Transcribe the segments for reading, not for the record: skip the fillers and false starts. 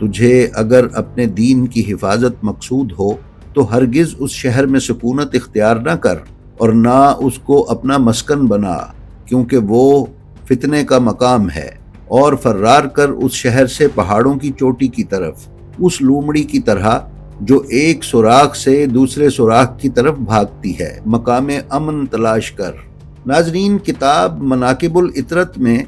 تجھے اگر اپنے دین کی حفاظت مقصود ہو تو ہرگز اس شہر میں سکونت اختیار نہ کر اور نہ اس کو اپنا مسکن بنا، کیونکہ وہ فتنے کا مقام ہے، اور فرار کر اس شہر سے پہاڑوں کی چوٹی کی طرف، اس لومڑی کی طرح جو ایک سوراخ سے دوسرے سوراخ کی طرف بھاگتی ہے، مقام امن تلاش کر۔ ناظرین، کتاب مناقب العطرت میں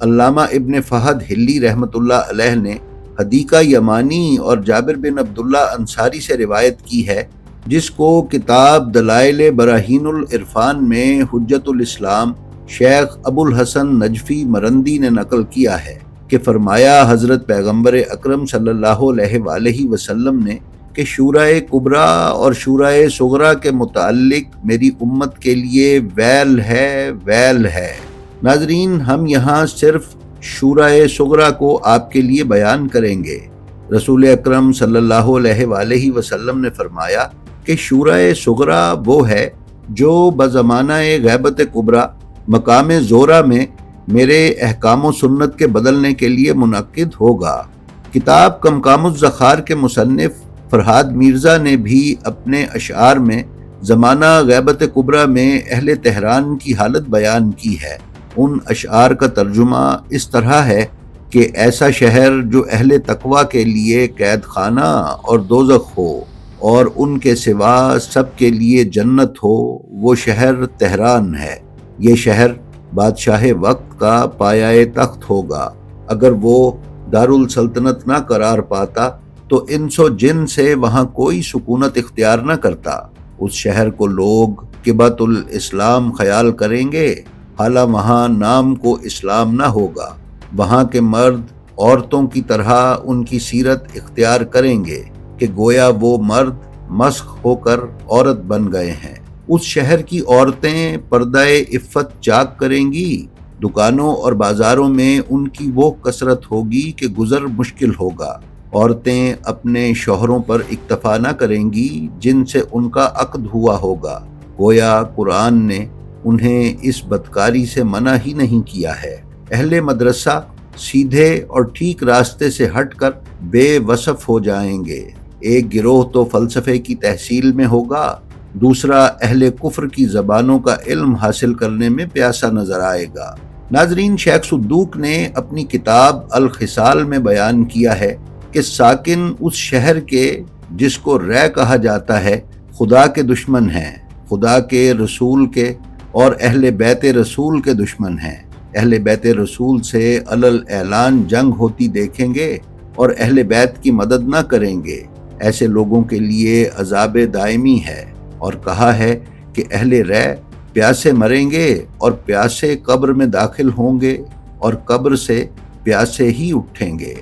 علامہ ابن فہد حلی رحمۃ اللہ علیہ نے حدیقہ یمانی اور جابر بن عبداللہ انصاری سے روایت کی ہے، جس کو کتاب دلائل براہین العرفان میں حجت الاسلام شیخ ابو الحسن نجفی مرندی نے نقل کیا ہے کہ فرمایا حضرت پیغمبر اکرم صلی اللہ علیہ وآلہ وسلم نے کہ شورائے کبریٰ اور شورائے صغریٰ کے متعلق میری امت کے لیے ویل ہے، ویل ہے۔ ناظرین، ہم یہاں صرف شورائے صغریٰ کو آپ کے لیے بیان کریں گے۔ رسول اکرم صلی اللہ علیہ وآلہ وسلم نے فرمایا کہ شورائے صغریٰ وہ ہے جو بزمانہ غیبت کبریٰ مقام زورہ میں میرے احکام و سنت کے بدلنے کے لیے منعقد ہوگا۔ کتاب کمقام الزخار کے مصنف فرحاد مرزا نے بھی اپنے اشعار میں زمانہ غیبت کبریٰ میں اہل تہران کی حالت بیان کی ہے۔ ان اشعار کا ترجمہ اس طرح ہے کہ ایسا شہر جو اہل تقویٰ کے لیے قید خانہ اور دوزخ ہو اور ان کے سوا سب کے لیے جنت ہو، وہ شہر تہران ہے۔ یہ شہر بادشاہ وقت کا پایہ تخت ہوگا۔ اگر وہ دارالسلطنت نہ قرار پاتا تو انس و جن سے وہاں کوئی سکونت اختیار نہ کرتا۔ اس شہر کو لوگ قبۃ الاسلام خیال کریں گے، حالانکہ وہاں نام کو اسلام نہ ہوگا۔ وہاں کے مرد عورتوں کی طرح ان کی سیرت اختیار کریں گے کہ گویا وہ مرد مسخ ہو کر عورت بن گئے ہیں۔ اس شہر کی عورتیں پردہ عفت چاک کریں گی، دکانوں اور بازاروں میں ان کی وہ کثرت ہوگی کہ گزر مشکل ہوگا۔ عورتیں اپنے شوہروں پر اکتفا نہ کریں گی جن سے ان کا عقد ہوا ہوگا، گویا قرآن نے انہیں اس بدکاری سے منع ہی نہیں کیا ہے۔ اہل مدرسہ سیدھے اور ٹھیک راستے سے ہٹ کر بے وصف ہو جائیں گے۔ ایک گروہ تو فلسفے کی تحصیل میں ہوگا، دوسرا اہل کفر کی زبانوں کا علم حاصل کرنے میں پیاسا نظر آئے گا۔ ناظرین، شیخ صدوق نے اپنی کتاب الخصال میں بیان کیا ہے کہ ساکن اس شہر کے جس کو رے کہا جاتا ہے خدا کے دشمن ہیں، خدا کے رسول کے اور اہل بیت رسول کے دشمن ہیں۔ اہل بیت رسول سے علل اعلان جنگ ہوتی دیکھیں گے اور اہل بیت کی مدد نہ کریں گے۔ ایسے لوگوں کے لیے عذاب دائمی ہے، اور کہا ہے کہ اہل رے پیاسے مریں گے اور پیاسے قبر میں داخل ہوں گے اور قبر سے پیاسے ہی اٹھیں گے۔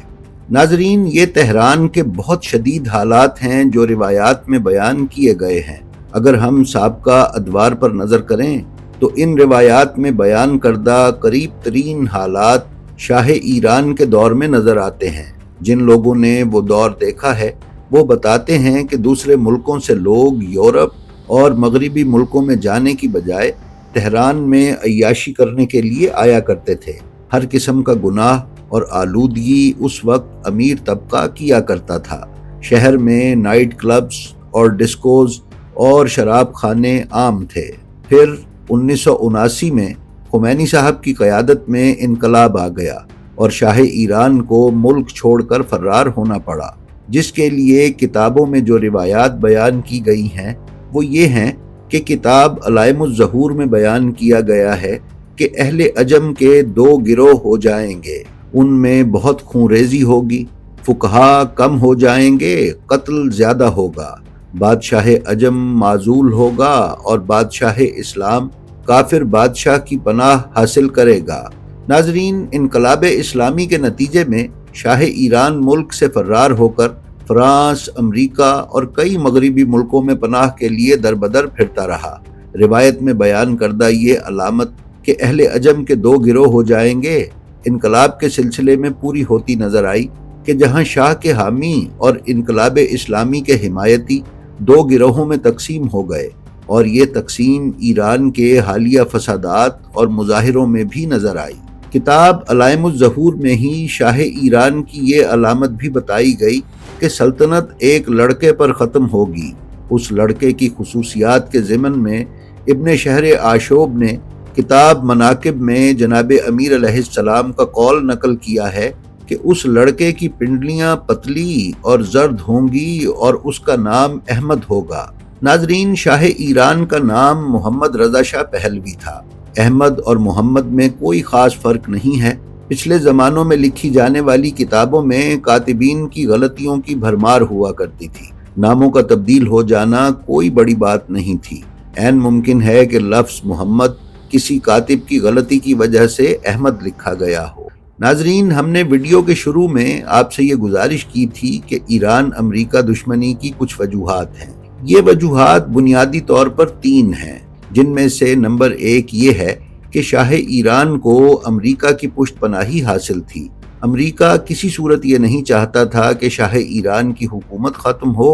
ناظرین، یہ تہران کے بہت شدید حالات ہیں جو روایات میں بیان کیے گئے ہیں۔ اگر ہم سابقہ ادوار پر نظر کریں تو ان روایات میں بیان کردہ قریب ترین حالات شاہ ایران کے دور میں نظر آتے ہیں۔ جن لوگوں نے وہ دور دیکھا ہے وہ بتاتے ہیں کہ دوسرے ملکوں سے لوگ یورپ اور مغربی ملکوں میں جانے کی بجائے تہران میں عیاشی کرنے کے لیے آیا کرتے تھے۔ ہر قسم کا گناہ اور آلودگی اس وقت امیر طبقہ کیا کرتا تھا۔ شہر میں نائٹ کلبز اور ڈسکوز اور شراب خانے عام تھے۔ پھر 1979 میں خمینی صاحب کی قیادت میں انقلاب آ گیا اور شاہ ایران کو ملک چھوڑ کر فرار ہونا پڑا، جس کے لیے کتابوں میں جو روایات بیان کی گئی ہیں وہ یہ ہیں کہ کتاب علائم الظہور میں بیان کیا گیا ہے کہ اہل عجم کے 2 گروہ ہو جائیں گے، ان میں بہت خونریزی ہوگی، فقہا کم ہو جائیں گے، قتل زیادہ ہوگا، بادشاہ عجم معزول ہوگا اور بادشاہ اسلام کافر بادشاہ کی پناہ حاصل کرے گا۔ ناظرین، انقلاب اسلامی کے نتیجے میں شاہ ایران ملک سے فرار ہو کر فرانس، امریکہ اور کئی مغربی ملکوں میں پناہ کے لیے دربدر پھرتا رہا۔ روایت میں بیان کردہ یہ علامت کہ اہل عجم کے 2 گروہ ہو جائیں گے انقلاب کے سلسلے میں پوری ہوتی نظر آئی کہ جہاں شاہ کے حامی اور انقلاب اسلامی کے حمایتی 2 گروہوں میں تقسیم ہو گئے، اور یہ تقسیم ایران کے حالیہ فسادات اور مظاہروں میں بھی نظر آئی۔ کتاب علائم الظہور میں ہی شاہ ایران کی یہ علامت بھی بتائی گئی کہ سلطنت ایک لڑکے پر ختم ہوگی۔ اس لڑکے کی خصوصیات کے ضمن میں ابن شہر آشوب نے کتاب مناقب میں جناب امیر علیہ السلام کا قول نقل کیا ہے کہ اس لڑکے کی پنڈلیاں پتلی اور زرد ہوں گی اور اس کا نام احمد ہوگا۔ ناظرین، شاہ ایران کا نام محمد رضا شاہ پہلوی تھا۔ احمد اور محمد میں کوئی خاص فرق نہیں ہے۔ پچھلے زمانوں میں لکھی جانے والی کتابوں میں کاتبین کی غلطیوں کی بھرمار ہوا کرتی تھی۔ ناموں کا تبدیل ہو جانا کوئی بڑی بات نہیں تھی۔ عین ممکن ہے کہ لفظ محمد کسی کاتب کی غلطی کی وجہ سے احمد لکھا گیا ہو۔ ناظرین، ہم نے ویڈیو کے شروع میں آپ سے یہ گزارش کی تھی کہ ایران امریکہ دشمنی کی کچھ وجوہات ہیں۔ یہ وجوہات بنیادی طور پر 3 ہیں، جن میں سے نمبر 1 یہ ہے کہ شاہ ایران کو امریکہ کی پشت پناہی حاصل تھی۔ امریکہ کسی صورت یہ نہیں چاہتا تھا کہ شاہ ایران کی حکومت ختم ہو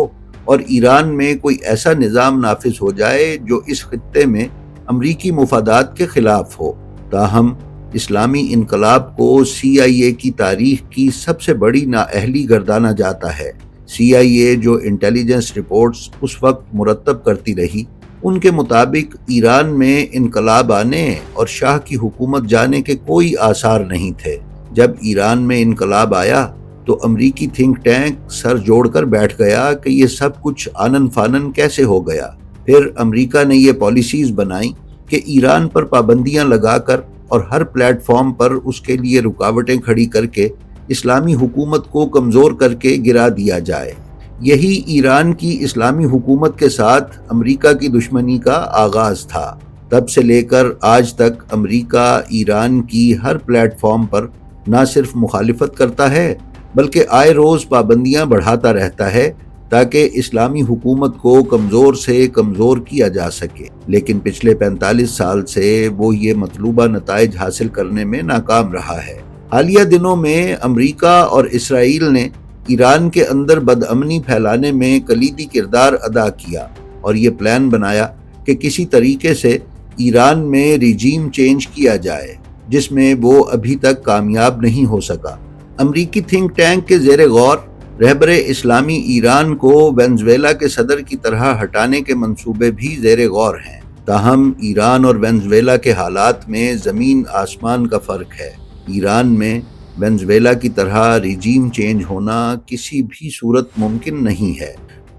اور ایران میں کوئی ایسا نظام نافذ ہو جائے جو اس خطے میں امریکی مفادات کے خلاف ہو۔ تاہم اسلامی انقلاب کو CIA کی تاریخ کی سب سے بڑی نااہلی گردانا جاتا ہے۔ CIA جو انٹیلیجنس رپورٹس اس وقت مرتب کرتی رہی، ان کے مطابق ایران میں انقلاب آنے اور شاہ کی حکومت جانے کے کوئی آثار نہیں تھے۔ جب ایران میں انقلاب آیا تو امریکی تھنک ٹینک سر جوڑ کر بیٹھ گیا کہ یہ سب کچھ آنن فانن کیسے ہو گیا۔ پھر امریکہ نے یہ پالیسیز بنائیں کہ ایران پر پابندیاں لگا کر اور ہر پلیٹ فارم پر اس کے لیے رکاوٹیں کھڑی کر کے اسلامی حکومت کو کمزور کر کے گرا دیا جائے۔ یہی ایران کی اسلامی حکومت کے ساتھ امریکہ کی دشمنی کا آغاز تھا۔ تب سے لے کر آج تک امریکہ ایران کی ہر پلیٹ فارم پر نہ صرف مخالفت کرتا ہے بلکہ آئے روز پابندیاں بڑھاتا رہتا ہے تاکہ اسلامی حکومت کو کمزور سے کمزور کیا جا سکے، لیکن پچھلے 45 سال سے وہ یہ مطلوبہ نتائج حاصل کرنے میں ناکام رہا ہے۔ حالیہ دنوں میں امریکہ اور اسرائیل نے ایران کے اندر بدامنی پھیلانے میں کلیدی کردار ادا کیا اور یہ پلان بنایا کہ کسی طریقے سے ایران میں ریجیم چینج کیا جائے، جس میں وہ ابھی تک کامیاب نہیں ہو سکا۔ امریکی تھنک ٹینک کے زیر غور رہبر اسلامی ایران کو وینزویلا کے صدر کی طرح ہٹانے کے منصوبے بھی زیر غور ہیں۔ تاہم ایران اور وینزویلا کے حالات میں زمین آسمان کا فرق ہے۔ ایران میں وینزویلا کی طرح ریجیم چینج ہونا کسی بھی صورت ممکن نہیں ہے۔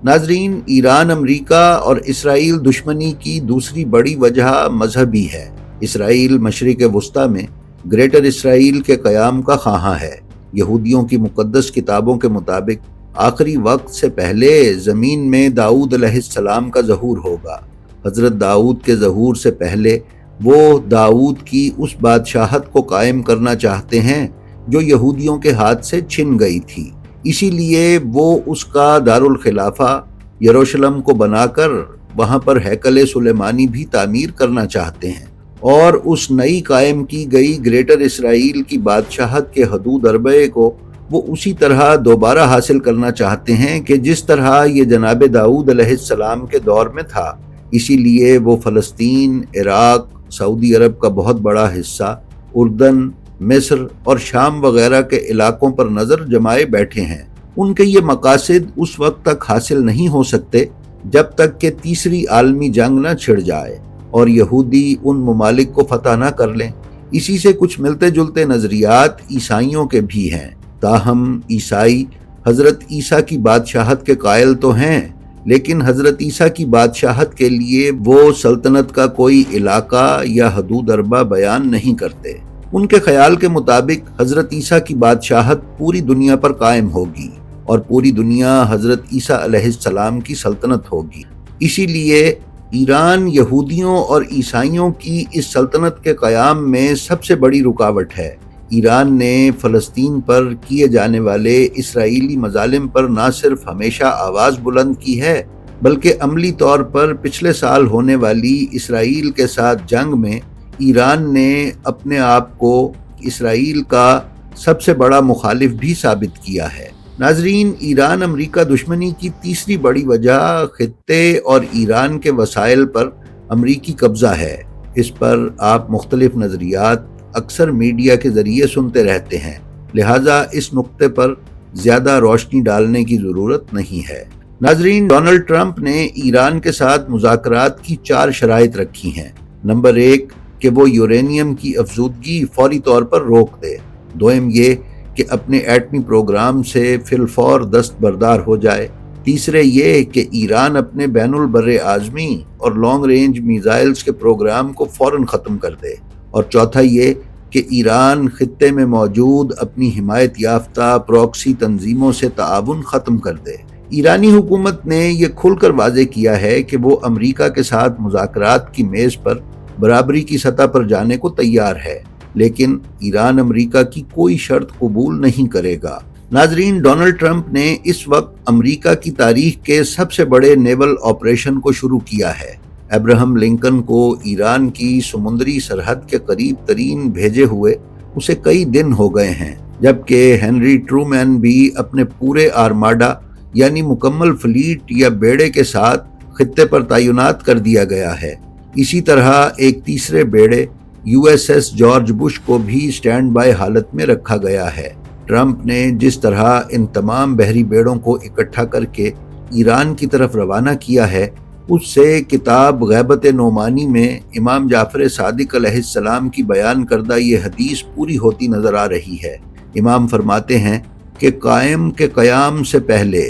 ناظرین، ایران امریکہ اور اسرائیل دشمنی کی دوسری بڑی وجہ مذہبی ہے۔ اسرائیل مشرق وسطی میں گریٹر اسرائیل کے قیام کا خواہاں ہے۔ یہودیوں کی مقدس کتابوں کے مطابق آخری وقت سے پہلے زمین میں داؤد علیہ السلام کا ظہور ہوگا۔ حضرت داؤد کے ظہور سے پہلے وہ داؤد کی اس بادشاہت کو قائم کرنا چاہتے ہیں جو یہودیوں کے ہاتھ سے چھن گئی تھی۔ اسی لیے وہ اس کا دارالخلافہ یروشلم کو بنا کر وہاں پر ہیکل سلیمانی بھی تعمیر کرنا چاہتے ہیں، اور اس نئی قائم کی گئی گریٹر اسرائیل کی بادشاہت کے حدود اربعہ کو وہ اسی طرح دوبارہ حاصل کرنا چاہتے ہیں کہ جس طرح یہ جناب داؤد علیہ السلام کے دور میں تھا۔ اسی لیے وہ فلسطین، عراق، سعودی عرب کا بہت بڑا حصہ، اردن، مصر اور شام وغیرہ کے علاقوں پر نظر جمائے بیٹھے ہیں۔ ان کے یہ مقاصد اس وقت تک حاصل نہیں ہو سکتے جب تک کہ تیسری عالمی جنگ نہ چھڑ جائے اور یہودی ان ممالک کو فتح نہ کر لیں۔ اسی سے کچھ ملتے جلتے نظریات عیسائیوں کے بھی ہیں۔ تاہم عیسائی حضرت عیسیٰ کی بادشاہت کے قائل تو ہیں، لیکن حضرت عیسیٰ کی بادشاہت کے لیے وہ سلطنت کا کوئی علاقہ یا حدود اربع بیان نہیں کرتے۔ ان کے خیال کے مطابق حضرت عیسیٰ کی بادشاہت پوری دنیا پر قائم ہوگی اور پوری دنیا حضرت عیسیٰ علیہ السلام کی سلطنت ہوگی۔ اسی لیے ایران یہودیوں اور عیسائیوں کی اس سلطنت کے قیام میں سب سے بڑی رکاوٹ ہے۔ ایران نے فلسطین پر کیے جانے والے اسرائیلی مظالم پر نہ صرف ہمیشہ آواز بلند کی ہے بلکہ عملی طور پر پچھلے سال ہونے والی اسرائیل کے ساتھ جنگ میں ایران نے اپنے آپ کو اسرائیل کا سب سے بڑا مخالف بھی ثابت کیا ہے۔ ناظرین، ایران امریکہ دشمنی کی تیسری بڑی وجہ خطے اور ایران کے وسائل پر امریکی قبضہ ہے۔ اس پر آپ مختلف نظریات اکثر میڈیا کے ذریعے سنتے رہتے ہیں، لہٰذا اس نقطے پر زیادہ روشنی ڈالنے کی ضرورت نہیں ہے۔ ناظرین، ڈونلڈ ٹرمپ نے ایران کے ساتھ مذاکرات کی 4 شرائط رکھی ہیں۔ نمبر 1 کہ وہ یورینیم کی افزودگی فوری طور پر روک دے۔ دوم یہ کہ اپنے ایٹمی پروگرام سے فی الفور دستبردار ہو جائے۔ تیسرے یہ کہ ایران اپنے بین البر اعظمی اور لانگ رینج میزائلز کے پروگرام کو فوراً ختم کر دے۔ اور چوتھا یہ کہ ایران خطے میں موجود اپنی حمایت یافتہ پروکسی تنظیموں سے تعاون ختم کر دے۔ ایرانی حکومت نے یہ کھل کر واضح کیا ہے کہ وہ امریکہ کے ساتھ مذاکرات کی میز پر برابری کی سطح پر جانے کو تیار ہے، لیکن ایران امریکہ کی کوئی شرط قبول نہیں کرے گا۔ ناظرین، ڈونلڈ ٹرمپ نے اس وقت امریکہ کی تاریخ کے سب سے بڑے نیول آپریشن کو شروع کیا ہے۔ ابراہم لنکن کو ایران کی سمندری سرحد کے قریب ترین بھیجے ہوئے اسے کئی دن ہو گئے ہیں، جبکہ ہنری ٹرومین بھی اپنے پورے آرماڈا یعنی مکمل فلیٹ یا بیڑے کے ساتھ خطے پر تعینات کر دیا گیا ہے۔ اسی طرح ایک تیسرے بیڑے USS جارج بش کو بھی سٹینڈ بائی حالت میں رکھا گیا ہے۔ ٹرمپ نے جس طرح ان تمام بحری بیڑوں کو اکٹھا کر کے ایران کی طرف روانہ کیا ہے، اس سے کتاب غیبت نعمانی میں امام جعفر صادق علیہ السلام کی بیان کردہ یہ حدیث پوری ہوتی نظر آ رہی ہے۔ امام فرماتے ہیں کہ قائم کے قیام سے پہلے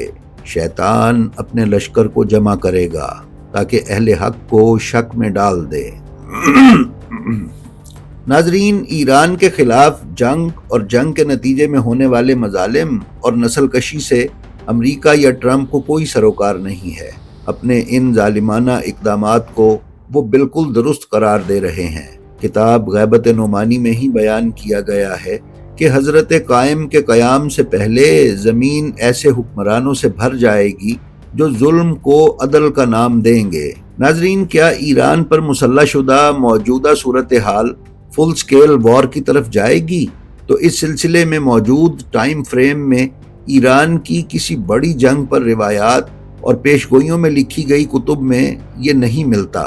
شیطان اپنے لشکر کو جمع کرے گا تاکہ اہل حق کو شک میں ڈال دے۔ ناظرین، ایران کے خلاف جنگ اور جنگ کے نتیجے میں ہونے والے مظالم اور نسل کشی سے امریکہ یا ٹرمپ کو کوئی سروکار نہیں ہے۔ اپنے ان ظالمانہ اقدامات کو وہ بالکل درست قرار دے رہے ہیں۔ کتاب غیبت نعمانی میں ہی بیان کیا گیا ہے کہ حضرت قائم کے قیام سے پہلے زمین ایسے حکمرانوں سے بھر جائے گی جو ظلم کو عدل کا نام دیں گے۔ ناظرین، کیا ایران پر مسلح شدہ موجودہ صورتحال فل سکیل وار کی طرف جائے گی؟ تو اس سلسلے میں موجود ٹائم فریم میں ایران کی کسی بڑی جنگ پر روایات اور پیشگوئیوں میں لکھی گئی کتب میں یہ نہیں ملتا۔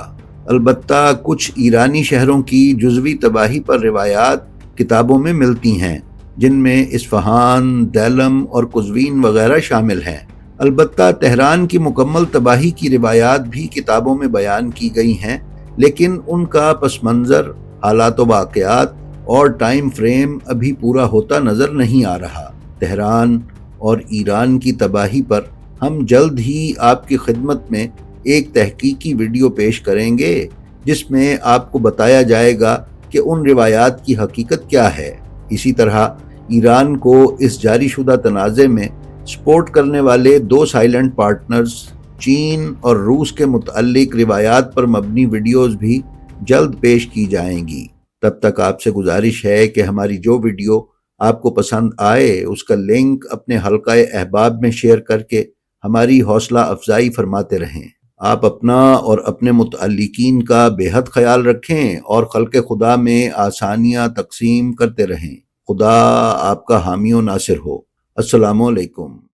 البتہ کچھ ایرانی شہروں کی جزوی تباہی پر روایات کتابوں میں ملتی ہیں، جن میں اصفہان، دیلم اور قزوین وغیرہ شامل ہیں۔ البتہ تہران کی مکمل تباہی کی روایات بھی کتابوں میں بیان کی گئی ہیں، لیکن ان کا پس منظر، حالات و واقعات اور ٹائم فریم ابھی پورا ہوتا نظر نہیں آ رہا۔ تہران اور ایران کی تباہی پر ہم جلد ہی آپ کی خدمت میں ایک تحقیقی ویڈیو پیش کریں گے، جس میں آپ کو بتایا جائے گا کہ ان روایات کی حقیقت کیا ہے۔ اسی طرح ایران کو اس جاری شدہ تنازع میں سپورٹ کرنے والے 2 سائلنٹ پارٹنرز چین اور روس کے متعلق روایات پر مبنی ویڈیوز بھی جلد پیش کی جائیں گی۔ تب تک آپ سے گزارش ہے کہ ہماری جو ویڈیو آپ کو پسند آئے اس کا لنک اپنے حلقہ احباب میں شیئر کر کے ہماری حوصلہ افزائی فرماتے رہیں۔ آپ اپنا اور اپنے متعلقین کا بے حد خیال رکھیں اور خلق خدا میں آسانیاں تقسیم کرتے رہیں۔ خدا آپ کا حامی و ناصر ہو۔ السلام علیکم۔